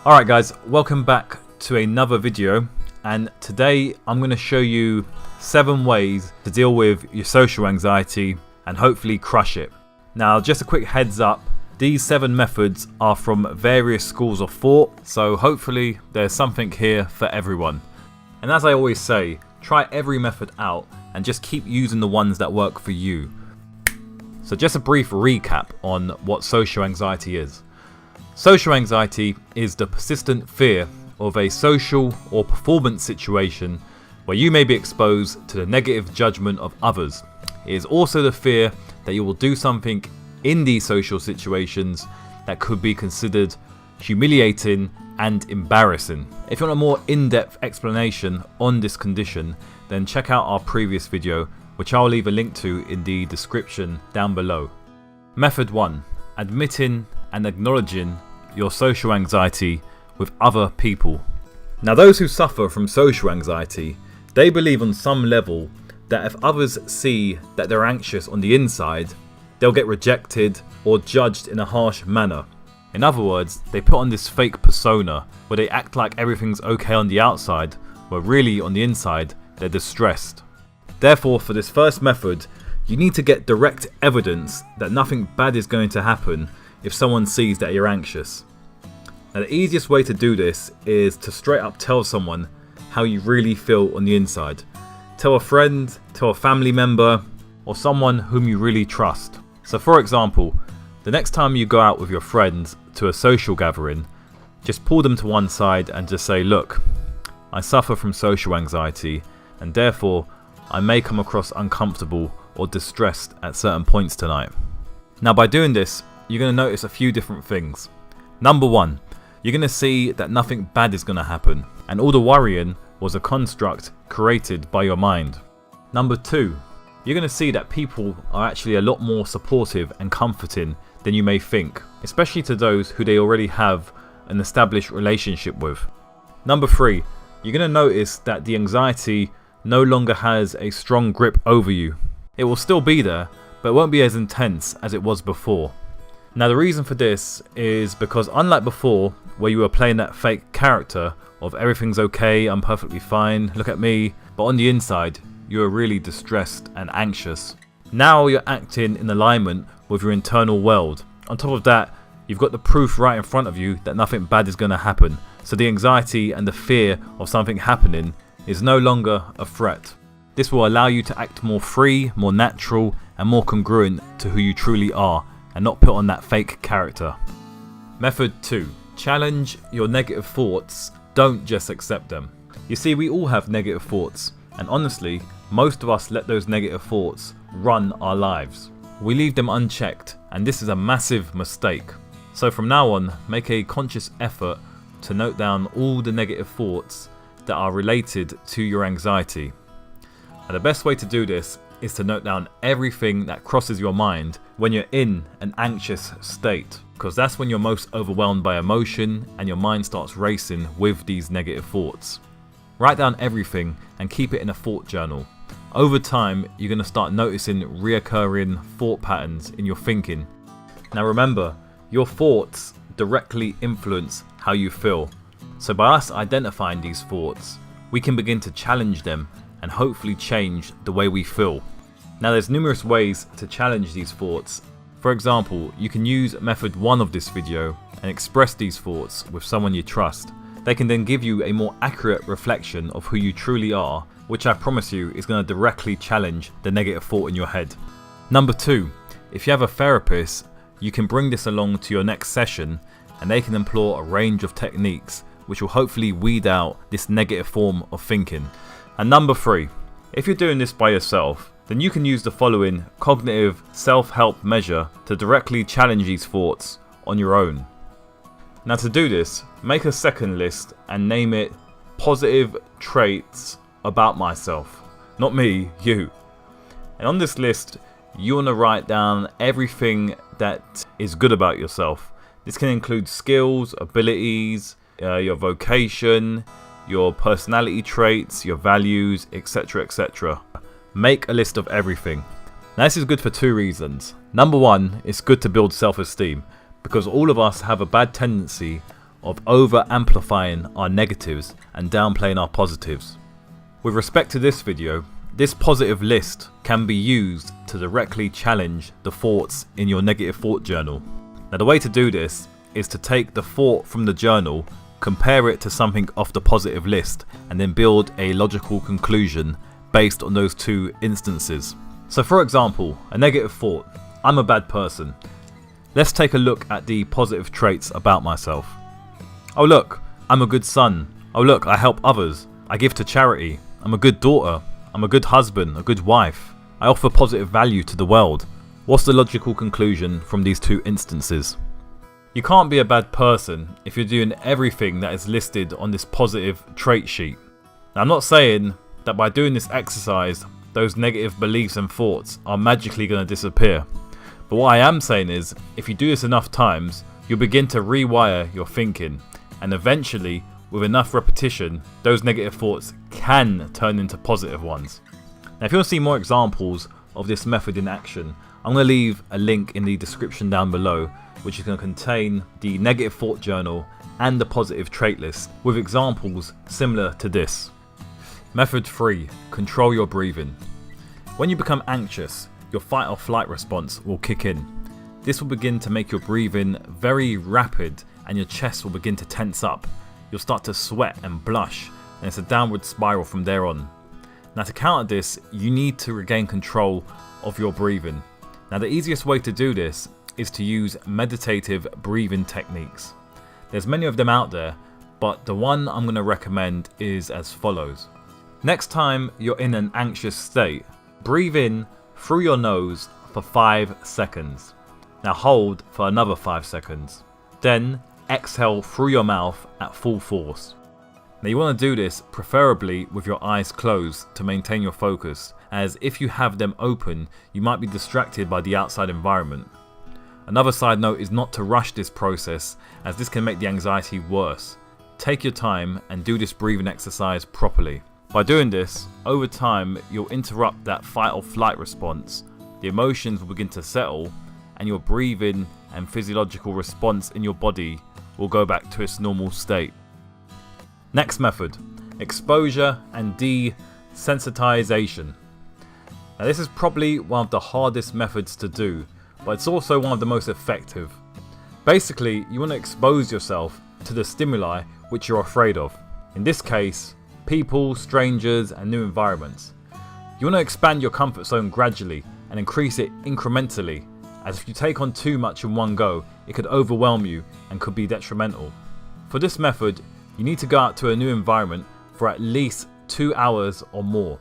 Alright guys, welcome back to another video, and today I'm going to show you 7 ways to deal with your social anxiety and hopefully crush it. Now just a quick heads up, these 7 methods are from various schools of thought, so hopefully there's something here for everyone. And as I always say, try every method out and just keep using the ones that work for you. So just a brief recap on what social anxiety is. Social anxiety is the persistent fear of a social or performance situation where you may be exposed to the negative judgment of others. It is also the fear that you will do something in these social situations that could be considered humiliating and embarrassing. If you want a more in-depth explanation on this condition, then check out our previous video, which I'll leave a link to in the description down below. Method 1. Admitting and acknowledging your social anxiety with other people. Now those who suffer from social anxiety, they believe on some level that if others see that they're anxious on the inside, they'll get rejected or judged in a harsh manner. In other words, they put on this fake persona where they act like everything's okay on the outside, where really on the inside they're distressed. Therefore, for this first method, you need to get direct evidence that nothing bad is going to happen if someone sees that you're anxious. Now the easiest way to do this is to straight up tell someone how you really feel on the inside. Tell a friend, tell a family member, or someone whom you really trust. So for example, the next time you go out with your friends to a social gathering, just pull them to one side and just say, look, I suffer from social anxiety and therefore I may come across uncomfortable or distressed at certain points tonight. Now by doing this, you're going to notice a few different things. Number 1, you're going to see that nothing bad is going to happen, and all the worrying was a construct created by your mind. Number 2, you're going to see that people are actually a lot more supportive and comforting than you may think, especially to those who they already have an established relationship with. Number 3, you're going to notice that the anxiety no longer has a strong grip over you. It will still be there, but it won't be as intense as it was before. Now the reason for this is because unlike before, where you were playing that fake character of everything's okay, I'm perfectly fine, look at me, but on the inside, you are really distressed and anxious. Now you're acting in alignment with your internal world. On top of that, you've got the proof right in front of you that nothing bad is going to happen. So the anxiety and the fear of something happening is no longer a threat. This will allow you to act more free, more natural, and more congruent to who you truly are, and not put on that fake character. Method 2. Challenge your negative thoughts, don't just accept them. You see, we all have negative thoughts, and honestly, most of us let those negative thoughts run our lives. We leave them unchecked, and this is a massive mistake. So from now on, make a conscious effort to note down all the negative thoughts that are related to your anxiety. And the best way to do this is to note down everything that crosses your mind when you're in an anxious state, because that's when you're most overwhelmed by emotion and your mind starts racing with these negative thoughts. Write down everything and keep it in a thought journal. Over time, you're going to start noticing reoccurring thought patterns in your thinking. Now remember, your thoughts directly influence how you feel. So by us identifying these thoughts, we can begin to challenge them and hopefully change the way we feel. Now there's numerous ways to challenge these thoughts. For example, you can use method 1 of this video and express these thoughts with someone you trust. They can then give you a more accurate reflection of who you truly are, which I promise you is going to directly challenge the negative thought in your head. Number 2, if you have a therapist, you can bring this along to your next session and they can employ a range of techniques which will hopefully weed out this negative form of thinking. And number 3, if you're doing this by yourself, then you can use the following cognitive self-help measure to directly challenge these thoughts on your own. Now to do this, make a second list and name it positive traits about myself. Not me, you. And on this list, you want to write down everything that is good about yourself. This can include skills, abilities, your vocation, your personality traits, your values, etc, etc. Make a list of everything. Now this is good for 2 reasons. Number 1, it's good to build self-esteem, because all of us have a bad tendency of over-amplifying our negatives and downplaying our positives. With respect to this video, this positive list can be used to directly challenge the thoughts in your negative thought journal. Now the way to do this is to take the thought from the journal, compare it to something off the positive list, and then build a logical conclusion based on those two instances. So for example, a negative thought, I'm a bad person. Let's take a look at the positive traits about myself. Oh look, I'm a good son. Oh look, I help others. I give to charity. I'm a good daughter. I'm a good husband, a good wife. I offer positive value to the world. What's the logical conclusion from these two instances? You can't be a bad person if you're doing everything that is listed on this positive trait sheet. Now, I'm not saying that by doing this exercise, those negative beliefs and thoughts are magically going to disappear. But what I am saying is, if you do this enough times, you'll begin to rewire your thinking, and eventually, with enough repetition, those negative thoughts can turn into positive ones. Now, if you want to see more examples of this method in action, I'm going to leave a link in the description down below, which is going to contain the negative thought journal and the positive trait list with examples similar to this. Method 3. Control your breathing. When you become anxious, your fight or flight response will kick in. This will begin to make your breathing very rapid and your chest will begin to tense up. You'll start to sweat and blush, and it's a downward spiral from there on. Now, to counter this, you need to regain control of your breathing. Now, the easiest way to do this is to use meditative breathing techniques. There's many of them out there, but the one I'm going to recommend is as follows. Next time you're in an anxious state, breathe in through your nose for 5 seconds. Now hold for another 5 seconds. Then exhale through your mouth at full force. Now you want to do this preferably with your eyes closed to maintain your focus, as if you have them open, you might be distracted by the outside environment. Another side note is not to rush this process, as this can make the anxiety worse. Take your time and do this breathing exercise properly. By doing this, over time you'll interrupt that fight or flight response, the emotions will begin to settle, and your breathing and physiological response in your body will go back to its normal state. Next method, exposure and desensitization. Now this is probably one of the hardest methods to do, but it's also one of the most effective. Basically, you want to expose yourself to the stimuli which you're afraid of. In this case, people, strangers, and new environments. You want to expand your comfort zone gradually and increase it incrementally, as if you take on too much in one go, it could overwhelm you and could be detrimental. For this method, you need to go out to a new environment for at least 2 hours or more.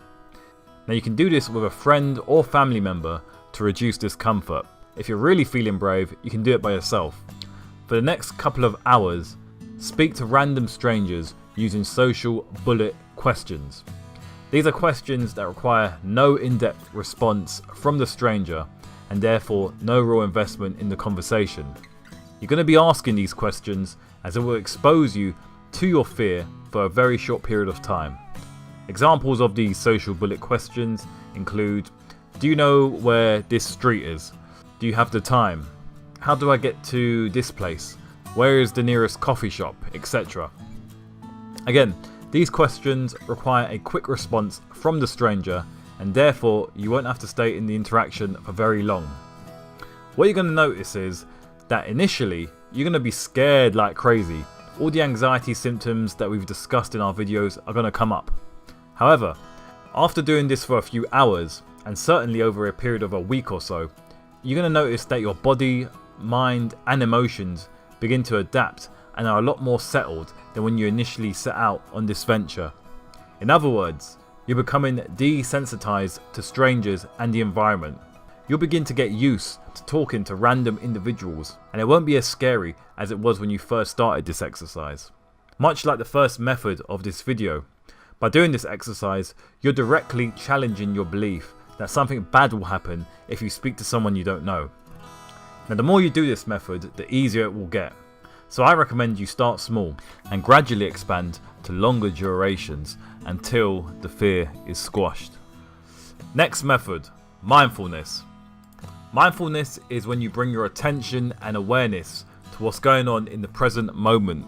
Now you can do this with a friend or family member to reduce discomfort. If you're really feeling brave, you can do it by yourself. For the next couple of hours, speak to random strangers using social bullet questions. These are questions that require no in-depth response from the stranger and therefore no real investment in the conversation. You're going to be asking these questions as it will expose you to your fear for a very short period of time. Examples of these social bullet questions include: do you know where this street is? Do you have the time? How do I get to this place? Where is the nearest coffee shop? Etc. Again, these questions require a quick response from the stranger, and therefore you won't have to stay in the interaction for very long. What you're going to notice is that initially you're going to be scared like crazy. All the anxiety symptoms that we've discussed in our videos are going to come up. However, after doing this for a few hours, and certainly over a period of a week or so, you're going to notice that your body, mind, and emotions begin to adapt and are a lot more settled than when you initially set out on this venture. In other words, you're becoming desensitized to strangers and the environment. You'll begin to get used to talking to random individuals, and it won't be as scary as it was when you first started this exercise. Much like the first method of this video, by doing this exercise, you're directly challenging your belief that something bad will happen if you speak to someone you don't know. Now, the more you do this method, the easier it will get. So I recommend you start small and gradually expand to longer durations until the fear is squashed. Next method, mindfulness. Mindfulness is when you bring your attention and awareness to what's going on in the present moment,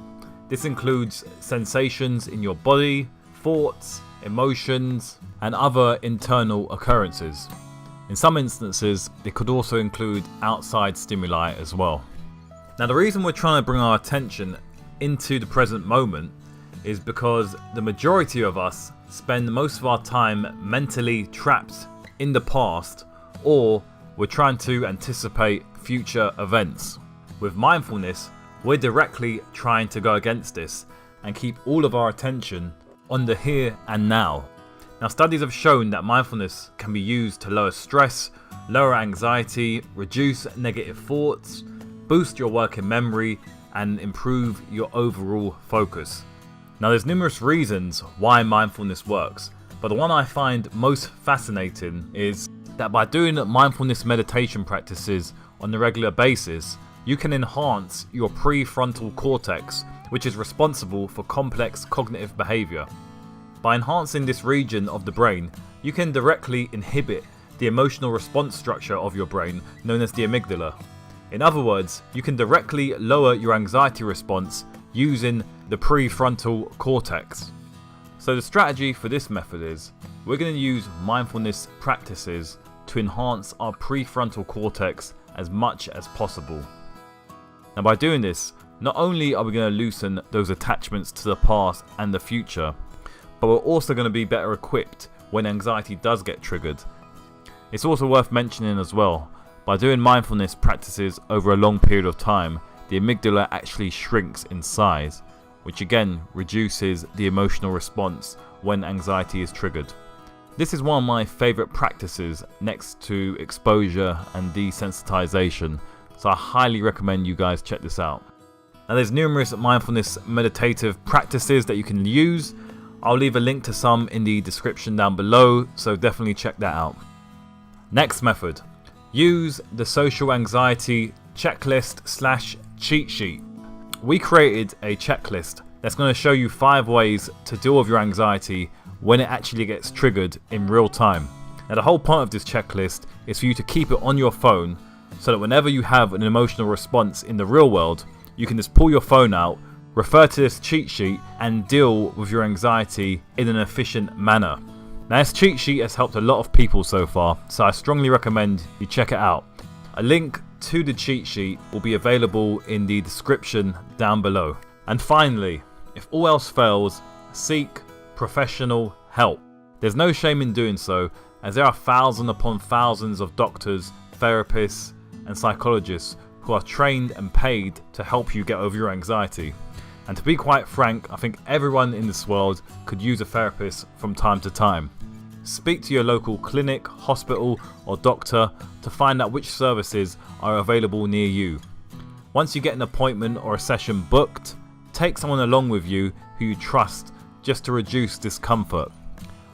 This includes sensations in your body, thoughts, emotions, and other internal occurrences. In some instances, it could also include outside stimuli as well. Now, the reason we're trying to bring our attention into the present moment is because the majority of us spend most of our time mentally trapped in the past, or we're trying to anticipate future events. With mindfulness, we're directly trying to go against this and keep all of our attention on the here and now. Now, studies have shown that mindfulness can be used to lower stress, lower anxiety, reduce negative thoughts, boost your working memory, and improve your overall focus. Now, there's numerous reasons why mindfulness works, but the one I find most fascinating is that by doing mindfulness meditation practices on a regular basis, you can enhance your prefrontal cortex, which is responsible for complex cognitive behavior. By enhancing this region of the brain, you can directly inhibit the emotional response structure of your brain, known as the amygdala. In other words, you can directly lower your anxiety response using the prefrontal cortex. So the strategy for this method is, we're going to use mindfulness practices to enhance our prefrontal cortex as much as possible. Now, by doing this, not only are we going to loosen those attachments to the past and the future, but we're also going to be better equipped when anxiety does get triggered. It's also worth mentioning as well, by doing mindfulness practices over a long period of time, the amygdala actually shrinks in size, which again reduces the emotional response when anxiety is triggered. This is one of my favourite practices next to exposure and desensitization, so I highly recommend you guys check this out. Now, there's numerous mindfulness meditative practices that you can use. I'll leave a link to some in the description down below, so definitely check that out. Next method, use the social anxiety checklist/cheat sheet. We created a checklist that's going to show you 5 ways to deal with your anxiety when it actually gets triggered in real time. Now, the whole point of this checklist is for you to keep it on your phone so that whenever you have an emotional response in the real world, you can just pull your phone out, refer to this cheat sheet, and deal with your anxiety in an efficient manner. Now, this cheat sheet has helped a lot of people so far, so I strongly recommend you check it out. A link to the cheat sheet will be available in the description down below. And finally, if all else fails, seek professional help. There's no shame in doing so, as there are thousands upon thousands of doctors, therapists, and psychologists who are trained and paid to help you get over your anxiety. And to be quite frank, I think everyone in this world could use a therapist from time to time. Speak to your local clinic, hospital, or doctor to find out which services are available near you. Once you get an appointment or a session booked, take someone along with you who you trust just to reduce discomfort.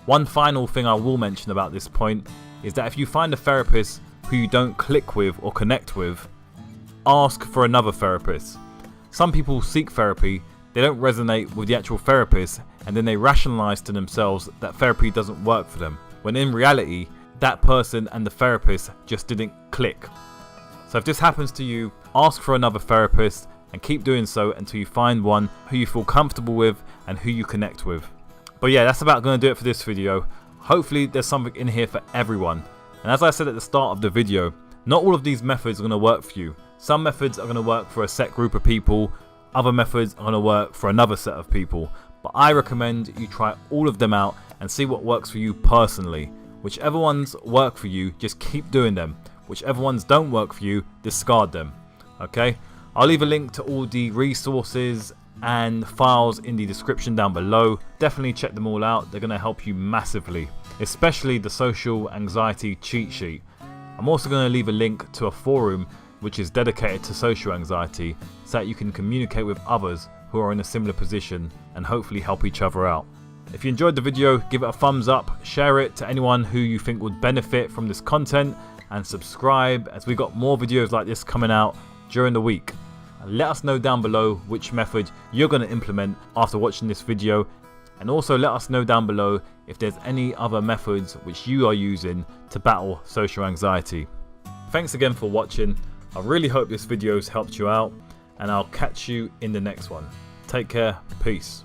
One final thing I will mention about this point is that if you find a therapist who you don't click with or connect with, ask for another therapist. Some people seek therapy, they don't resonate with the actual therapist, and then they rationalize to themselves that therapy doesn't work for them, when in reality, that person and the therapist just didn't click. So if this happens to you, ask for another therapist and keep doing so until you find one who you feel comfortable with and who you connect with. But yeah, that's about going to do it for this video. Hopefully there's something in here for everyone. And as I said at the start of the video, not all of these methods are going to work for you. Some methods are going to work for a set group of people, other methods are going to work for another set of people. But I recommend you try all of them out and see what works for you personally. Whichever ones work for you, just keep doing them. Whichever ones don't work for you, discard them. Okay? I'll leave a link to all the resources and files in the description down below. Definitely check them all out. They're going to help you massively, especially the social anxiety cheat sheet. I'm also going to leave a link to a forum which is dedicated to social anxiety so that you can communicate with others who are in a similar position and hopefully help each other out. If you enjoyed the video, give it a thumbs up, share it to anyone who you think would benefit from this content, and subscribe as we've got more videos like this coming out during the week. And let us know down below which method you're going to implement after watching this video, and also let us know down below if there's any other methods which you are using to battle social anxiety. Thanks again for watching. I really hope this video has helped you out, and I'll catch you in the next one. Take care. Peace.